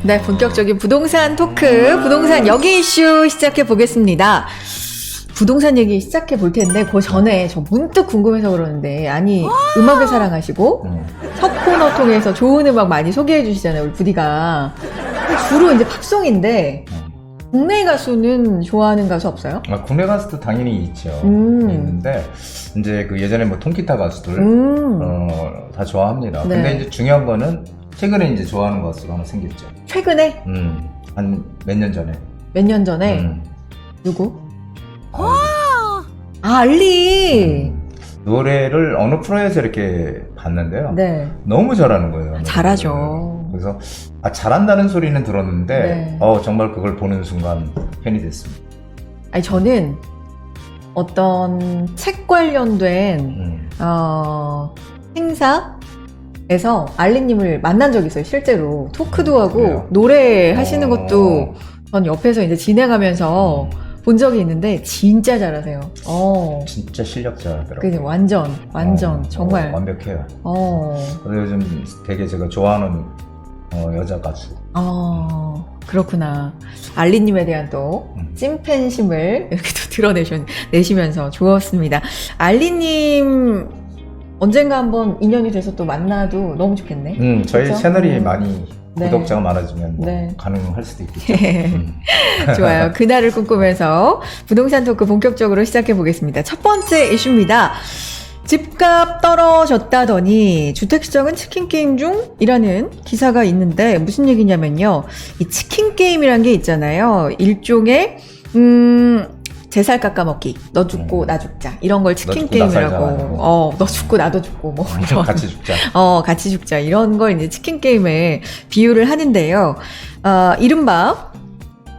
네, 본격적인 부동산 토크, 부동산 여기 이슈 시작해 보겠습니다. 부동산 얘기 시작해 볼 텐데, 그 전에 저 문득 궁금해서 그러는데, 아니, 음악을 사랑하시고, 첫 코너 통해서 좋은 음악 많이 소개해 주시잖아요, 우리 부디가. 주로 이제 팝송인데, 국내 가수는 좋아하는 가수 없어요? 아, 국내 가수도 당연히 있죠. 있는데, 이제 그 예전에 뭐 통기타 가수들, 다 좋아합니다. 네. 근데 이제 중요한 거는, 최근에 이제 좋아하는 가수가 하나 생겼죠. 최근에? 한 몇 년 전에. 몇 년 전에? 누구? 알리! 노래를 어느 프로에서 이렇게 봤는데요. 네. 너무 잘하는 거예요. 잘하죠. 그래서, 잘한다는 소리는 들었는데, 네. 정말 그걸 보는 순간 팬이 됐습니다. 아니, 저는 어떤 책 관련된, 행사에서 알리님을 만난 적이 있어요, 실제로. 토크도 하고, 그래요? 노래 하시는 것도 전 옆에서 이제 진행하면서 본 적이 있는데, 진짜 잘하세요. 진짜 실력자더라고요. 그게 완전, 정말. 완벽해요. 어. 그래서 요즘 되게 제가 좋아하는 여자 가수. 그렇구나. 알리님에 대한 또 찐팬심을 이렇게 또 드러내시면서 좋았습니다. 알리님 언젠가 한번 인연이 돼서 또 만나도 너무 좋겠네. 저희 그렇죠? 채널이 많이 네. 구독자가 많아지면 네. 가능할 수도 있겠죠. 좋아요. 그날을 꿈꾸면서 부동산 토크 본격적으로 시작해 보겠습니다. 첫 번째 이슈입니다. 집값 떨어졌다더니 주택시장은 치킨게임 중이라는 기사가 있는데 무슨 얘기냐면요. 이 치킨게임이란 게 있잖아요. 일종의 제살 깎아먹기. 너 죽고 나 죽자. 이런 걸 치킨게임이라고. 너 죽고 나도 죽고 뭐 이런. 같이 죽자. 같이 죽자. 이런 걸 이제 치킨게임에 비유를 하는데요. 이른바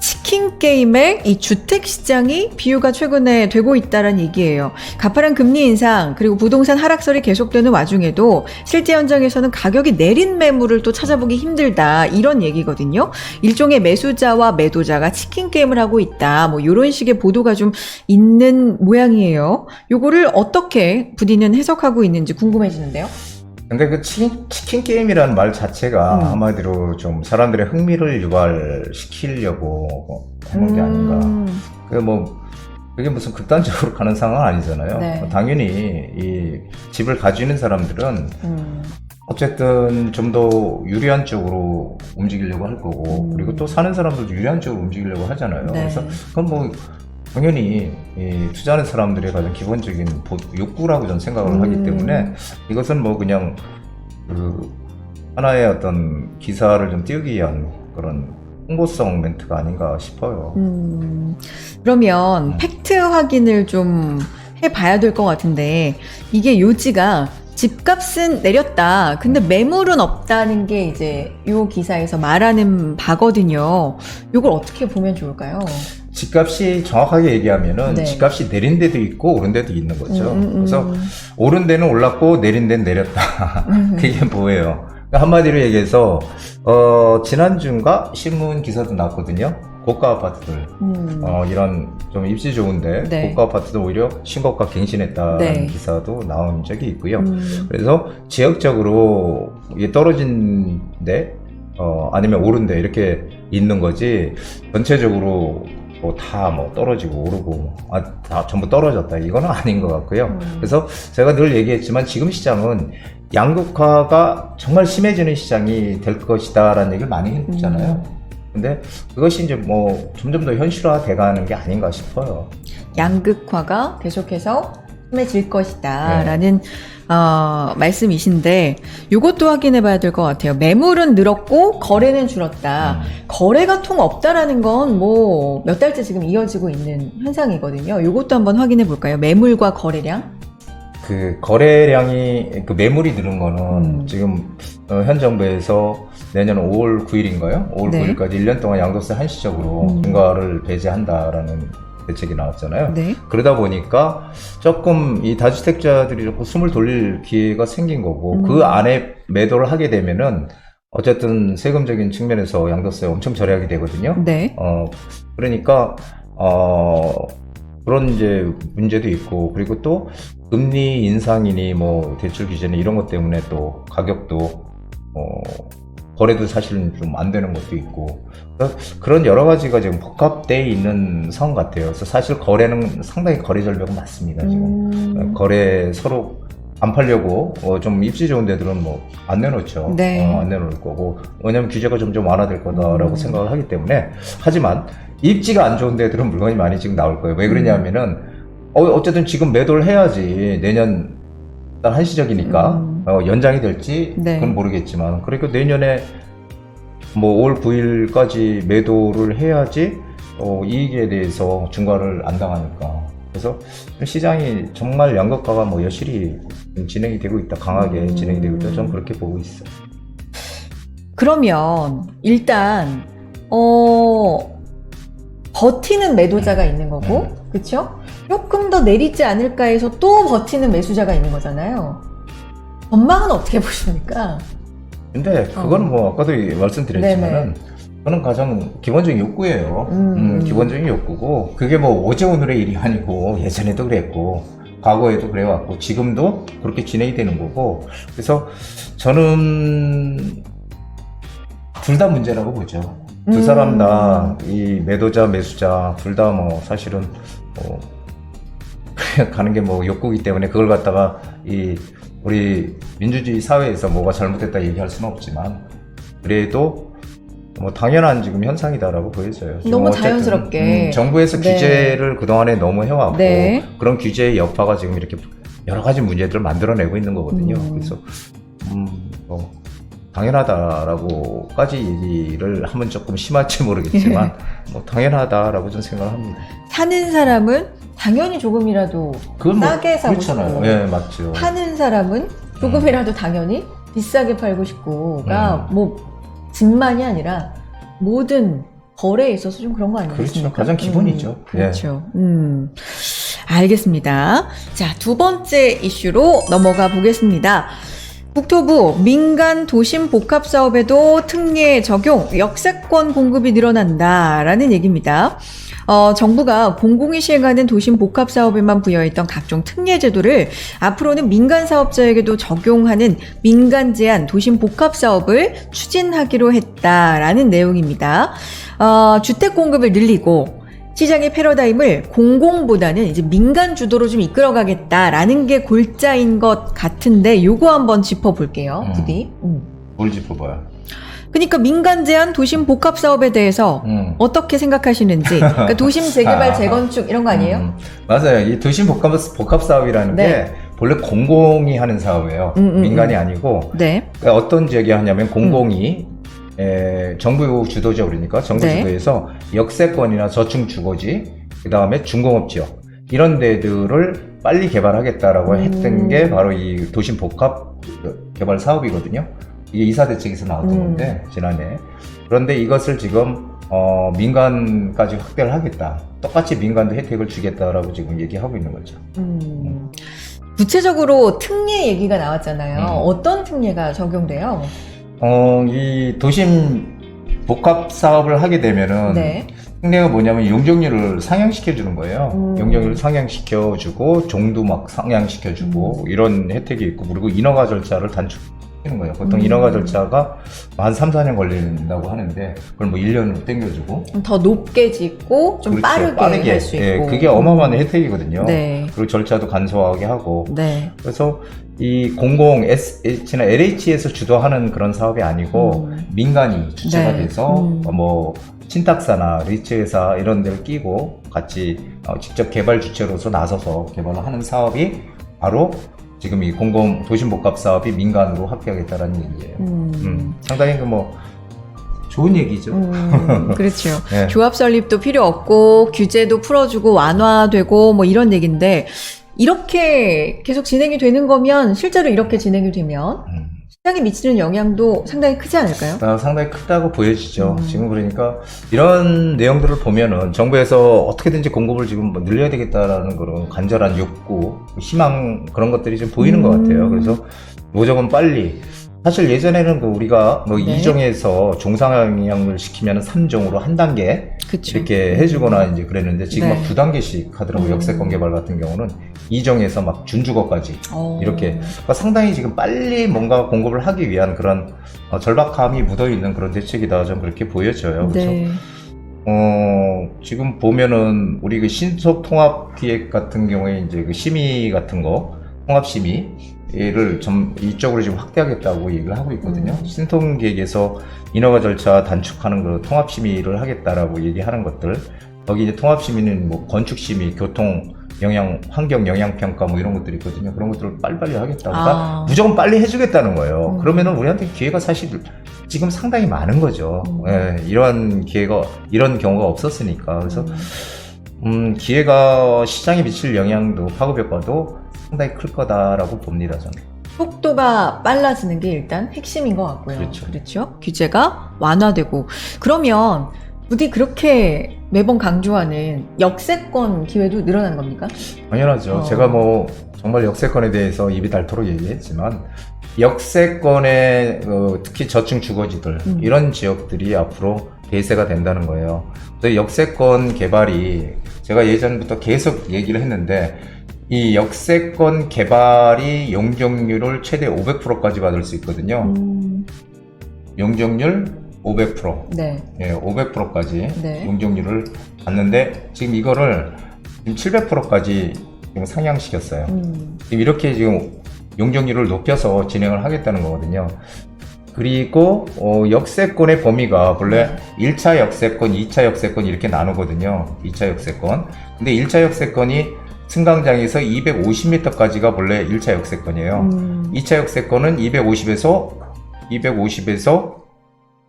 치킨 게임의 이 주택 시장이 비유가 최근에 되고 있다는 얘기예요. 가파른 금리 인상 그리고 부동산 하락설이 계속되는 와중에도 실제 현장에서는 가격이 내린 매물을 또 찾아보기 힘들다 이런 얘기거든요. 일종의 매수자와 매도자가 치킨 게임을 하고 있다. 뭐 이런 식의 보도가 좀 있는 모양이에요. 요거를 어떻게 부디는 해석하고 있는지 궁금해지는데요. 근데 그 치킨 게임이라는 말 자체가 한마디로 좀 사람들의 흥미를 유발시키려고 하는 게 아닌가. 그게 무슨 극단적으로 가는 상황은 아니잖아요. 네. 당연히 이 집을 가지고 있는 사람들은 어쨌든 좀 더 유리한 쪽으로 움직이려고 할 거고, 그리고 또 사는 사람들도 유리한 쪽으로 움직이려고 하잖아요. 네. 그래서 그건 뭐 당연히 이 투자하는 사람들의 가장 기본적인 욕구라고 저는 생각을 하기 때문에 이것은 뭐 그냥 그 하나의 어떤 기사를 좀 띄우기 위한 그런 홍보성 멘트가 아닌가 싶어요. 그러면 팩트 확인을 좀 해봐야 될 것 같은데 이게 요지가 집값은 내렸다. 근데 매물은 없다는 게 이제 요 기사에서 말하는 바거든요. 요걸 어떻게 보면 좋을까요? 집값이 정확하게 얘기하면은 네. 집값이 내린 데도 있고 오른 데도 있는 거죠. 그래서 오른 데는 올랐고 내린 데는 내렸다. 그게 뭐예요? 그러니까 한마디로 얘기해서 지난주인가 신문 기사도 났거든요. 고가 아파트들 이런 좀 입지 좋은데 네. 고가 아파트도 오히려 신고가 갱신했다는 네. 기사도 나온 적이 있고요. 그래서 지역적으로 이게 떨어진데 아니면 오른데 이렇게 있는 거지 전체적으로 다 떨어지고 오르고 다 전부 떨어졌다 이거는 아닌 것 같고요. 그래서 제가 늘 얘기했지만 지금 시장은 양극화가 정말 심해지는 시장이 될 것이다라는 얘기를 많이 했잖아요. 근데 그것이 이제 뭐 점점 더 현실화 돼가는 게 아닌가 싶어요. 양극화가 계속해서 심해질 것이다 라는 말씀이신데 요것도 확인해 봐야 될 것 같아요. 매물은 늘었고 거래는 줄었다. 거래가 통 없다라는 건 뭐 몇 달째 지금 이어지고 있는 현상이거든요. 요것도 한번 확인해 볼까요? 매물과 거래량? 그 거래량이 그 매물이 늘은 거는 지금 현 정부에서 내년 5월 9일인가요? 5월 네. 9일까지 1년 동안 양도세 한시적으로 중과를 배제한다라는 대책이 나왔잖아요. 네. 그러다 보니까 조금 이 다주택자들이 조금 숨을 돌릴 기회가 생긴 거고 그 안에 매도를 하게 되면은 어쨌든 세금적인 측면에서 양도세 엄청 절약이 되거든요. 네. 그러니까 그런 이제 문제도 있고 그리고 또 금리 인상이니 뭐 대출 규제니 이런 것 때문에 또 가격도 거래도 사실은 좀 안 되는 것도 있고 그런 여러 가지가 지금 복합되어 있는 상황 같아요. 그래서 사실 거래는 상당히 거래 절벽은 많습니다. 지금 거래 서로 안 팔려고 좀 입지 좋은 데들은 뭐 안 내놓죠. 네. 안 내놓을 거고 왜냐면 규제가 점점 완화될 거다라고 생각을 하기 때문에 하지만 입지가 안 좋은 데들은 물건이 많이 지금 나올 거예요. 왜 그러냐면은 어쨌든 지금 매도를 해야지 내년 일단 한시적이니까 연장이 될지 네. 그건 모르겠지만 그러니까 내년에 뭐 5월 9일까지 매도를 해야지 이익에 대해서 중과를 안 당하니까 그래서 시장이 정말 양극화가 뭐 여실히 진행이 되고 있다 강하게 진행이 되고 있다 저는 그렇게 보고 있어요. 그러면 일단 버티는 매도자가 있는 거고 그쵸? 조금 더 내리지 않을까 해서 또 버티는 매수자가 있는 거잖아요. 전망은 어떻게 보십니까? 근데 그거는 뭐 아까도 말씀드렸지만은 그거는 가장 기본적인 욕구예요. 기본적인 욕구고 그게 뭐 어제 오늘의 일이 아니고 예전에도 그랬고 과거에도 그래왔고 지금도 그렇게 진행이 되는 거고 그래서 저는 둘 다 문제라고 보죠. 두 사람 다 이 매도자 매수자 둘 다 뭐 사실은 가는 게 뭐 욕구이기 때문에 그걸 갖다가 우리 민주주의 사회에서 뭐가 잘못됐다 얘기할 수는 없지만 그래도 뭐 당연한 지금 현상이다라고 보여져요. 너무 자연스럽게 정부에서 네. 규제를 그동안에 너무 해왔고 네. 그런 규제의 여파가 지금 이렇게 여러 가지 문제들을 만들어내고 있는 거거든요. 그래서 뭐 당연하다라고까지 얘기를 하면 조금 심할지 모르겠지만 뭐 당연하다라고 좀 생각을 합니다. 사는 사람은 당연히 조금이라도 그건 싸게 사고 그렇잖아요. 싶고 예, 맞죠. 파는 사람은 조금이라도 당연히 비싸게 팔고 싶고가 뭐 집만이 아니라 모든 거래에 있어서 좀 그런 거 아니겠습니까? 그렇죠. 가장 기본이죠. 그렇죠. 알겠습니다. 자, 두 번째 이슈로 넘어가 보겠습니다. 국토부 민간 도심 복합 사업에도 특례 적용, 역세권 공급이 늘어난다라는 얘기입니다. 정부가 공공이 시행하는 도심 복합 사업에만 부여했던 각종 특례 제도를 앞으로는 민간 사업자에게도 적용하는 민간 제한 도심 복합 사업을 추진하기로 했다라는 내용입니다. 주택 공급을 늘리고 시장의 패러다임을 공공보다는 이제 민간 주도로 좀 이끌어가겠다라는 게 골자인 것 같은데 요거 한번 짚어볼게요. 부디. 뭘 짚어봐요? 그러니까 민간 제한 도심 복합 사업에 대해서 어떻게 생각하시는지. 그러니까 도심 재개발 재건축 이런 거 아니에요? 맞아요. 이 도심 복합 사업이라는 네. 게 본래 공공이 하는 사업이에요. 민간이 아니고 네. 그러니까 어떤 지역이 하냐면 공공이 정부 주도죠. 그러니까 정부 네. 주도에서 역세권이나 저층 주거지 그 다음에 중공업 지역 이런 데들을 빨리 개발하겠다라고 했던 게 바로 이 도심 복합 개발 사업이거든요. 이게 이사대책에서 나왔던 건데 지난해. 그런데 이것을 지금 민간까지 확대를 하겠다. 똑같이 민간도 혜택을 주겠다라고 지금 얘기하고 있는 거죠. 구체적으로 특례 얘기가 나왔잖아요. 어떤 특례가 적용돼요? 이 도심 복합 사업을 하게 되면은 네. 특례가 뭐냐면 용적률을 상향시켜 주는 거예요. 용적률을 상향시켜 주고 종도 막 상향시켜 주고 이런 혜택이 있고 그리고 인허가 절차를 단축시키는 거예요. 보통 인허가 절차가 한 3, 4년 걸린다고 하는데 그걸 뭐 1년으로 당겨주고 더 높게 짓고 좀 그렇죠. 빠르게 할 수 있고. 예, 그게 어마어마한 혜택이거든요. 네. 그리고 절차도 간소하게 하고 네. 그래서 이 공공 SH나 LH에서 주도하는 그런 사업이 아니고 민간이 주체가 네. 돼서 뭐 신탁사나 리츠회사 이런 데를 끼고 같이 직접 개발 주체로서 나서서 개발을 하는 사업이 바로 지금 이 공공 도심복합 사업이 민간으로 확대하겠다라는 얘기예요. 상당히 뭐 좋은 얘기죠. 그렇죠. 네. 조합 설립도 필요 없고 규제도 풀어주고 완화되고 뭐 이런 얘기인데 이렇게 계속 진행이 되는 거면 실제로 이렇게 진행이 되면 시장에 미치는 영향도 상당히 크지 않을까요? 상당히 크다고 보여지죠. 지금 그러니까 이런 내용들을 보면은 정부에서 어떻게든지 공급을 지금 뭐 늘려야 되겠다라는 그런 간절한 욕구, 희망 그런 것들이 좀 보이는 것 같아요. 그래서 무조건 빨리 사실 예전에는 그 우리가 뭐 네. 2종에서 종상향을 시키면 3종으로 한 단계 그쵸. 이렇게 해주거나 이제 그랬는데 지금 네. 막 2단계씩 하더라고요. 음. 역세권 개발 같은 경우는 2종에서 막 준주거까지 이렇게 어. 그러니까 상당히 지금 빨리 뭔가 공급을 하기 위한 그런 절박함이 묻어있는 그런 대책이다. 좀 그렇게 보여져요. 그래서 네. 지금 보면은 우리 그 신속 통합 기획 같은 경우에 이제 그 심의 같은 거 통합 심의를 좀 이쪽으로 지금 확대하겠다고 얘기를 하고 있거든요. 신통 기획에서 인허가 절차 단축하는 그 통합 심의를 하겠다라고 얘기하는 것들 거기 이제 통합 심의는 뭐 건축 심의, 교통 영향, 환경 영향 평가 뭐 이런 것들이 있거든요. 그런 것들을 빨리빨리 하겠다. 그러니까 무조건 빨리 해주겠다는 거예요. 그러면은 우리한테 기회가 사실 지금 상당히 많은 거죠. 예, 이런 기회가 이런 경우가 없었으니까. 그래서 기회가 시장에 미칠 영향도 파급 효과도 상당히 클 거다라고 봅니다. 저는. 속도가 빨라지는 게 일단 핵심인 것 같고요. 그렇죠. 규제가 완화되고 그러면 부디 그렇게 매번 강조하는 역세권 기회도 늘어나는 겁니까? 당연하죠. 제가 뭐 정말 역세권에 대해서 입이 닳도록 얘기했지만 역세권의 특히 저층 주거지들 이런 지역들이 앞으로 대세가 된다는 거예요. 그래서 역세권 개발이 제가 예전부터 계속 얘기를 했는데 이 역세권 개발이 용적률을 최대 500%까지 받을 수 있거든요. 용적률 500%. 네. 예, 500%까지 네. 용적률을 받는데 지금 이거를 지금 700%까지 지금 상향시켰어요. 지금 이렇게 지금 용적률을 높여서 진행을 하겠다는 거거든요. 그리고 역세권의 범위가 원래 1차 역세권, 2차 역세권 이렇게 나누거든요. 2차 역세권. 근데 1차 역세권이 승강장에서 250m까지가 원래 1차 역세권이에요. 2차 역세권은 250에서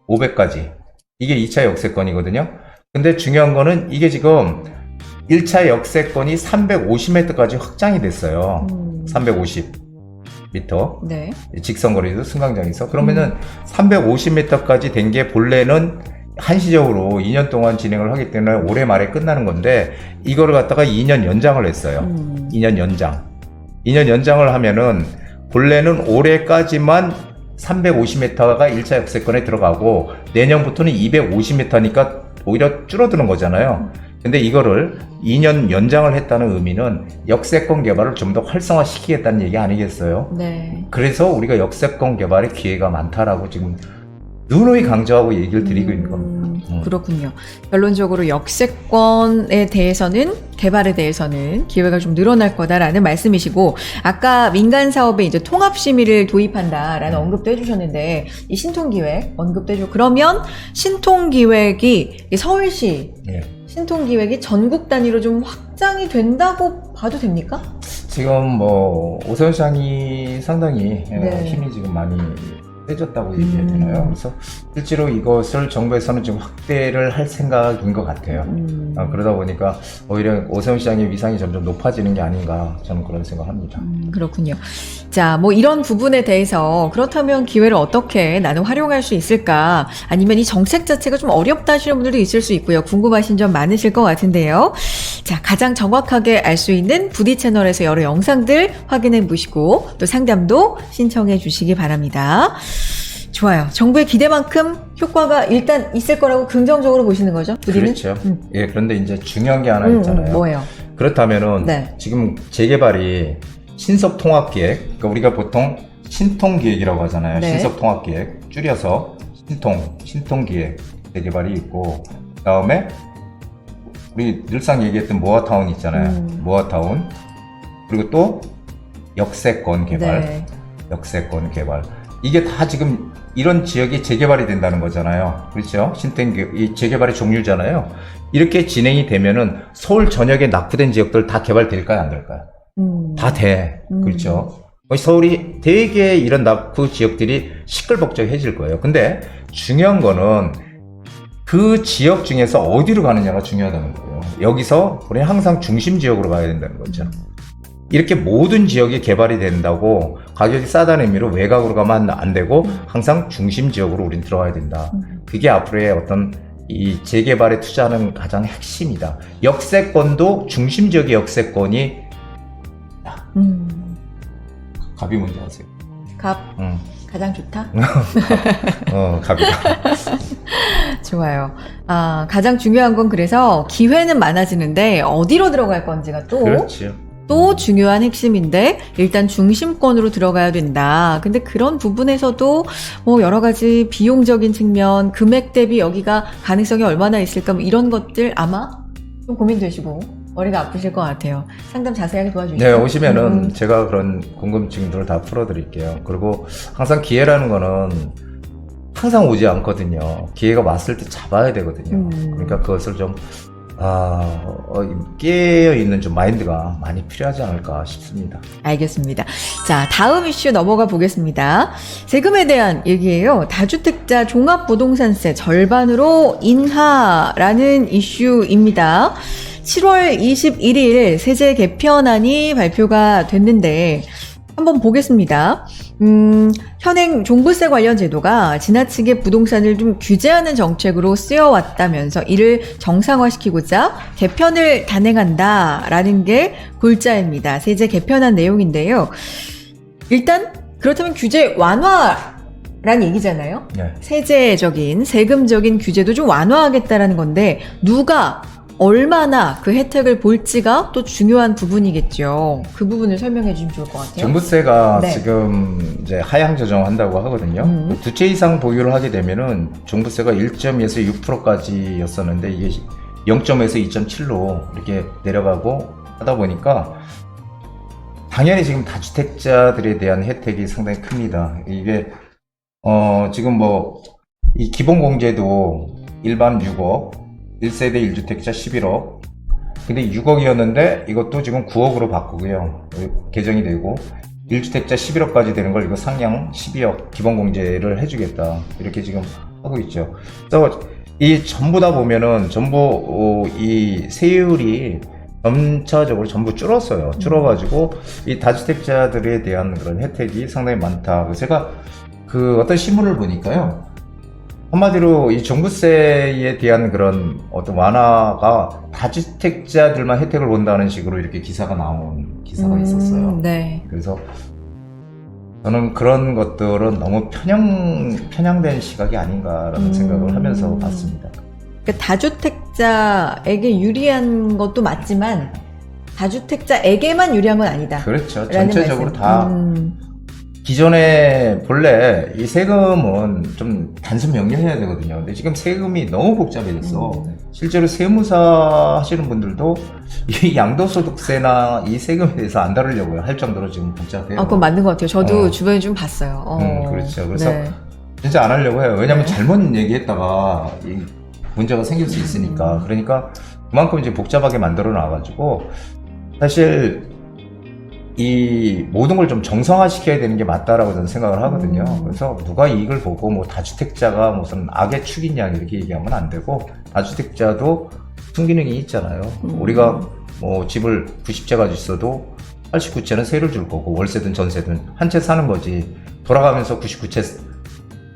500까지. 이게 2차 역세권이거든요. 근데 중요한 거는 이게 지금 1차 역세권이 350m까지 확장이 됐어요. 350m. 네. 직선거리도 승강장에서. 그러면은 350m까지 된 게 본래는 한시적으로 2년 동안 진행을 하기 때문에 올해 말에 끝나는 건데 이거를 갖다가 2년 연장을 했어요. 2년 연장. 2년 연장을 하면은 본래는 올해까지만 350m가 1차 역세권에 들어가고 내년부터는 250m니까 오히려 줄어드는 거잖아요. 근데 이거를 2년 연장을 했다는 의미는 역세권 개발을 좀 더 활성화시키겠다는 얘기 아니겠어요? 네. 그래서 우리가 역세권 개발의 기회가 많다라고 지금 누누이 강조하고 얘기를 드리고 있는 겁니다. 그렇군요. 결론적으로 역세권에 대해서는 개발에 대해서는 기회가 좀 늘어날 거다라는 말씀이시고 아까 민간 사업에 이제 통합 심의를 도입한다라는 언급도 해주셨는데 이 신통기획 언급도 해주고 그러면 신통기획이 서울시 신통기획이 전국 단위로 좀 확장이 된다고 봐도 됩니까? 지금 뭐 오세훈 시장이 상당히 네. 힘이 지금 많이 세졌다고 얘기해야 되나요? 그래서 실제로 이것을 정부에서는 지금 확대를 할 생각인 것 같아요. 그러다 보니까 오히려 오세훈 시장의 위상이 점점 높아지는 게 아닌가 저는 그런 생각합니다. 그렇군요. 자, 뭐 이런 부분에 대해서 그렇다면 기회를 어떻게 나는 활용할 수 있을까? 아니면 이 정책 자체가 좀 어렵다 하시는 분들도 있을 수 있고요. 궁금하신 점 많으실 것 같은데요. 자, 가장 정확하게 알 수 있는 부디 채널에서 여러 영상들 확인해 보시고 또 상담도 신청해 주시기 바랍니다. 좋아요. 정부의 기대만큼 효과가 일단 있을 거라고 긍정적으로 보시는 거죠? 부디는? 그렇죠. 예, 그런데 이제 중요한 게 하나 있잖아요. 뭐예요? 그렇다면은 네. 지금 재개발이 신속통합기획, 그러니까 우리가 보통 신통기획이라고 하잖아요. 네. 신속통합기획 줄여서 신통기획 재개발이 있고 그다음에 우리 늘상 얘기했던 모아타운 있잖아요. 모아타운 그리고 또 역세권 개발, 네. 역세권 개발. 이게 다 지금 이런 지역이 재개발이 된다는 거잖아요. 그렇죠? 이 재개발의 종류잖아요. 이렇게 진행이 되면은 서울 전역에 낙후된 지역들 다 개발될까요? 안 될까요? 다 돼. 그렇죠? 서울이 되게 이런 낙후 지역들이 시끌벅적해질 거예요. 근데 중요한 거는 그 지역 중에서 어디로 가느냐가 중요하다는 거예요. 여기서 우리는 항상 중심 지역으로 가야 된다는 거죠. 이렇게 모든 지역이 개발이 된다고 가격이 싸다는 의미로 외곽으로 가면 안 되고 항상 중심 지역으로 우린 들어가야 된다. 그게 앞으로의 어떤 이 재개발에 투자하는 가장 핵심이다. 역세권도 중심 지역의 역세권이 갑이 뭔지 아세요? 갑. 가장 좋다? 갑니다. 좋아요. 아, 가장 중요한 건 그래서 기회는 많아지는데 어디로 들어갈 건지가 그렇죠. 또 중요한 핵심인데 일단 중심권으로 들어가야 된다. 근데 그런 부분에서도 뭐 여러 가지 비용적인 측면, 금액 대비 여기가 가능성이 얼마나 있을까 뭐 이런 것들 아마 좀 고민되시고 머리가 아프실 것 같아요. 상담 자세하게 도와주시죠. 네, 오시면은 제가 그런 궁금증들을 다 풀어드릴게요. 그리고 항상 기회라는 거는 항상 오지 않거든요. 기회가 왔을 때 잡아야 되거든요. 그러니까 그것을 좀 깨어있는 좀 마인드가 많이 필요하지 않을까 싶습니다. 알겠습니다. 자, 다음 이슈 넘어가 보겠습니다. 세금에 대한 얘기예요. 다주택자 종합부동산세 절반으로 인하라는 이슈입니다. 7월 21일 세제 개편안이 발표가 됐는데 한번 보겠습니다. 현행 종부세 관련 제도가 지나치게 부동산을 좀 규제하는 정책으로 쓰여왔다면서 이를 정상화시키고자 개편을 단행한다라는 게 골자입니다. 세제 개편안 내용인데요. 일단 그렇다면 규제 완화란 얘기잖아요. 네. 세제적인 세금적인 규제도 좀 완화하겠다라는 건데 누가 얼마나 그 혜택을 볼지가 또 중요한 부분이겠죠. 그 부분을 설명해 주시면 좋을 것 같아요. 종부세가 네. 지금 이제 하향 조정한다고 하거든요. 두 채 이상 보유를 하게 되면은 종부세가 1.2에서 6%까지였었는데 이게 0.에서 2.7로 이렇게 내려가고 하다 보니까 당연히 지금 다주택자들에 대한 혜택이 상당히 큽니다. 이게 지금 뭐 이 기본공제도 일반 6억 1세대 1주택자 11억. 근데 6억이었는데 이것도 지금 9억으로 바꾸고요. 개정이 되고 1주택자 11억까지 되는 걸 이거 상량 12억 기본공제를 해주겠다. 이렇게 지금 하고 있죠. 그래서 이 전부 다 보면은 전부 이 세율이 점차적으로 전부 줄었어요. 줄어가지고 이 다주택자들에 대한 그런 혜택이 상당히 많다. 그래서 제가 그 어떤 신문을 보니까요. 한마디로 이 종부세에 대한 그런 어떤 완화가 다주택자들만 혜택을 본다는 식으로 이렇게 기사가 나온 기사가 있었어요. 네. 그래서 저는 그런 것들은 너무 편향된 시각이 아닌가라는 생각을 하면서 봤습니다. 그러니까 다주택자에게 유리한 것도 맞지만 다주택자에게만 유리한 건 아니다. 그렇죠. 라는 전체적으로 말씀. 다 기존에 본래 이 세금은 좀 단순 명료해야 되거든요. 근데 지금 세금이 너무 복잡해졌어. 실제로 세무사 하시는 분들도 이 양도소득세나 이 세금에 대해서 안 다루려고 할 정도로 지금 복잡해요. 아, 그건 맞는 것 같아요. 저도 주변에 좀 봤어요. 그렇죠. 그래서 네. 진짜 안 하려고 해요. 왜냐면 네. 잘못 얘기했다가 이 문제가 생길 수 있으니까. 그러니까 그만큼 이제 복잡하게 만들어 놔가지고 사실 이 모든 걸 좀 정상화시켜야 되는 게 맞다라고 저는 생각을 하거든요. 그래서 누가 이익을 보고 뭐 다주택자가 무슨 악의 축이냐 이렇게 얘기하면 안 되고 다주택자도 순기능이 있잖아요. 우리가 뭐 집을 90채 가지고 있어도 89채는 세를 줄 거고 월세든 전세든 한 채 사는 거지 돌아가면서 99채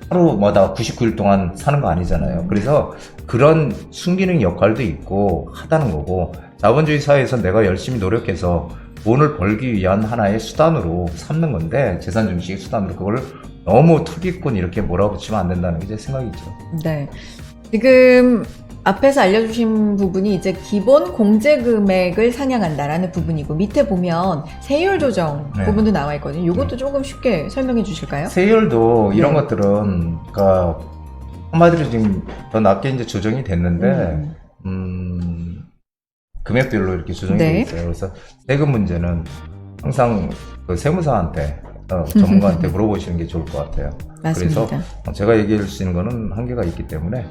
하루마다 99일 동안 사는 거 아니잖아요. 그래서 그런 순기능 역할도 있고 하다는 거고 자본주의 사회에서 내가 열심히 노력해서 돈을 벌기 위한 하나의 수단으로 삼는 건데 재산 증식의 수단으로 그걸 너무 투기꾼 이렇게 몰아붙이면 안 된다는 게 제 생각이죠. 네. 지금 앞에서 알려주신 부분이 이제 기본 공제 금액을 상향한다라는 부분이고 밑에 보면 세율 조정 네. 부분도 나와 있거든요. 이것도 조금 쉽게 설명해 주실까요? 세율도 이런 네. 것들은 그러니까 한마디로 지금 더 낮게 이제 조정이 됐는데 금액별로 이렇게 조정이 네. 되어 있어요. 그래서 세금 문제는 항상 그 세무사한테 전문가한테 물어보시는 게 좋을 것 같아요. 맞습니다. 그래서 제가 얘기할 수 있는 거는 한계가 있기 때문에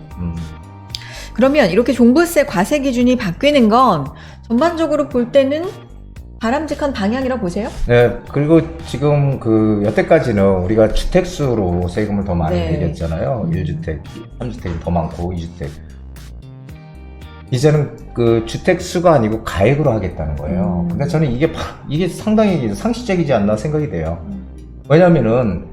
그러면 이렇게 종부세 과세 기준이 바뀌는 건 전반적으로 볼 때는 바람직한 방향이라고 보세요? 네, 그리고 지금 그 여태까지는 우리가 주택수로 세금을 더 많이 네. 매겼잖아요. 1주택, 3주택이 더 많고 2주택. 이제는 그 주택수가 아니고 가액으로 하겠다는 거예요. 근데 저는 이게 상당히 상식적이지 않나 생각이 돼요. 왜냐면은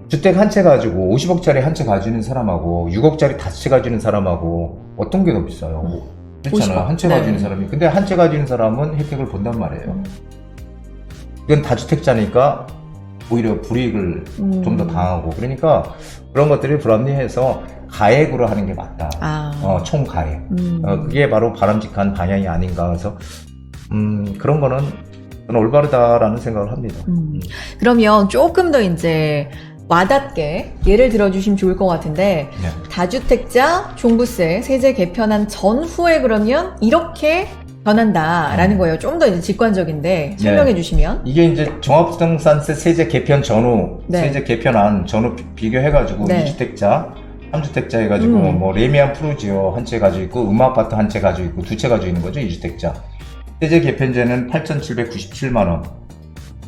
주택 한 채 가지고 50억짜리 한 채 가지는 사람하고 6억짜리 5채 가지는 사람하고 어떤 게 더 비싸요? 그렇잖아요. 50억. 한 채 네. 가지는 사람이. 근데 한 채 가지는 사람은 혜택을 본단 말이에요. 이건 다주택자니까 오히려 불이익을 좀 더 당하고 그러니까 그런 것들이 불합리해서 가액으로 하는 게 맞다. 총 가액. 그게 바로 바람직한 방향이 아닌가 해서 그런 거는 저는 올바르다라는 생각을 합니다. 그러면 조금 더 이제 와닿게 예를 들어주시면 좋을 것 같은데 네. 다주택자 종부세 세제 개편한 전후에 그러면 이렇게 변한다라는 거예요. 좀 더 이제 직관적인데 설명해 주시면. 이게 이제 종합부동산세 세제 개편 전후, 네. 세제 개편안 전후 비교해가지고 네. 2주택자, 3주택자 해가지고 뭐 레미안 프루지오 한 채 가지고 있고 음아파트 한 채 가지고 있고 두 채 가지고 있는 거죠. 2주택자. 세제 개편제는 8,797만 원.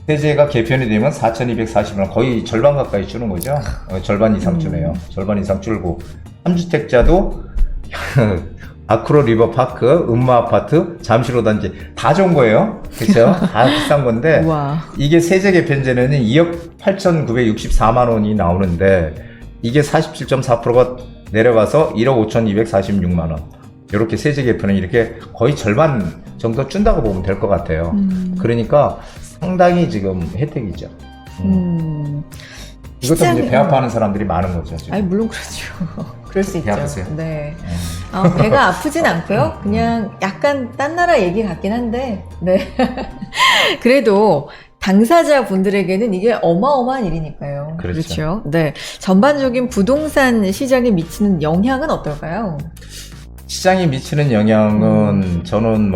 세제가 개편이 되면 4,240만 원. 거의 절반 가까이 주는 거죠. 절반 이상 주네요. 절반 이상 줄고 3주택자도 아크로 리버파크, 음마아파트, 잠실호 단지 다 좋은 거예요. 그렇죠? 다 비싼 건데 우와. 이게 세제 개편제는 2억 8,964만 원이 나오는데 이게 47.4%가 내려가서 1억 5,246만 원. 이렇게 세제 개편은 이렇게 거의 절반 정도 준다고 보면 될 것 같아요. 그러니까 상당히 지금 혜택이죠. 이것도 이제 배 아파하는 사람들이 많은 거죠. 지금. 아니 물론 그렇죠. 그럴 수 배 있죠. 아프세요? 네. 배가 아프진 않고요. 그냥 약간 딴 나라 얘기 같긴 한데, 네. 그래도 당사자 분들에게는 이게 어마어마한 일이니까요. 그렇죠. 네. 전반적인 부동산 시장에 미치는 영향은 어떨까요? 시장이 미치는 영향은 저는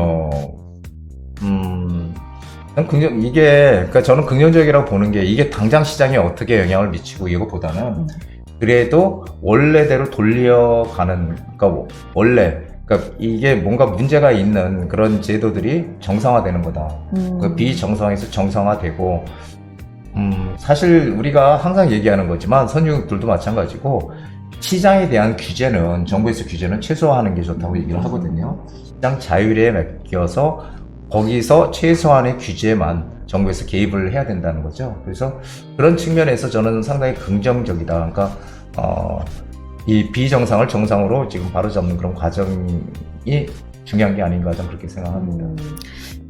그러니까 저는 긍정적이라고 보는 게 이게 당장 시장에 어떻게 영향을 미치고 이거보다는 그래도 원래대로 돌려가는, 그러니까 그러니까 이게 뭔가 문제가 있는 그런 제도들이 정상화되는 거다. 그 비정상에서 정상화되고, 사실 우리가 항상 얘기하는 거지만 선진국들도 마찬가지고 시장에 대한 규제는 정부에서 규제는 최소화하는 게 좋다고 얘기를 하거든요. 시장 자율에 맡겨서 거기서 최소한의 규제만 정부에서 개입을 해야 된다는 거죠. 그래서 그런 측면에서 저는 상당히 긍정적이다. 그러니까 이 비정상을 정상으로 지금 바로잡는 그런 과정이 중요한 게 아닌가 저는 그렇게 생각합니다.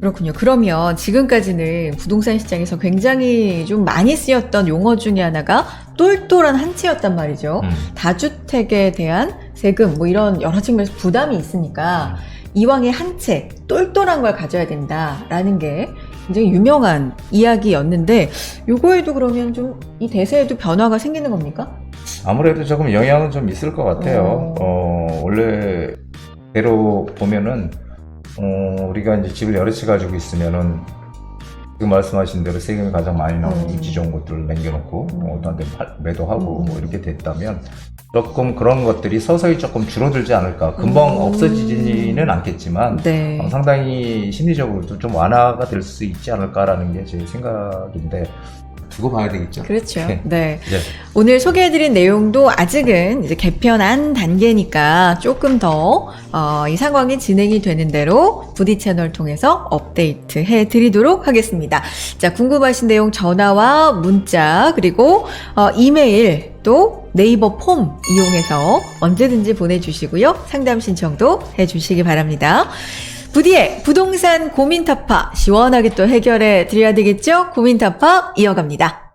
그렇군요. 그러면 지금까지는 부동산 시장에서 굉장히 좀 많이 쓰였던 용어 중에 하나가 똘똘한 한 채였단 말이죠. 다주택에 대한 세금 뭐 이런 여러 측면에서 부담이 있으니까 이왕에 한 채 똘똘한 걸 가져야 된다라는 게 굉장히 유명한 이야기였는데 요거에도 그러면 좀 이 대세에도 변화가 생기는 겁니까? 아무래도 조금 영향은 좀 있을 것 같아요. 원래대로 보면은 우리가 이제 집을 여러 채 가지고 있으면은 지금 말씀하신 대로 세금이 가장 많이 나오는 입지 좋은 것들을 남겨놓고 어떤 데 매도하고 뭐 이렇게 됐다면 조금 그런 것들이 서서히 조금 줄어들지 않을까. 금방 없어지지는 않겠지만 네. 상당히 심리적으로도 좀 완화가 될 수 있지 않을까라는 게 제 생각인데 두고 봐야 되겠죠. 그렇죠. 네. 네. 네. 오늘 소개해드린 내용도 아직은 이제 개편안 단계니까 조금 더 이 상황이 진행이 되는 대로 부디 채널 통해서 업데이트 해드리도록 하겠습니다. 자, 궁금하신 내용 전화와 문자 그리고 이메일 또 네이버 폼 이용해서 언제든지 보내주시고요. 상담 신청도 해주시기 바랍니다. 부디의 부동산 고민 타파 시원하게 또 해결해 드려야 되겠죠? 고민 타파 이어갑니다.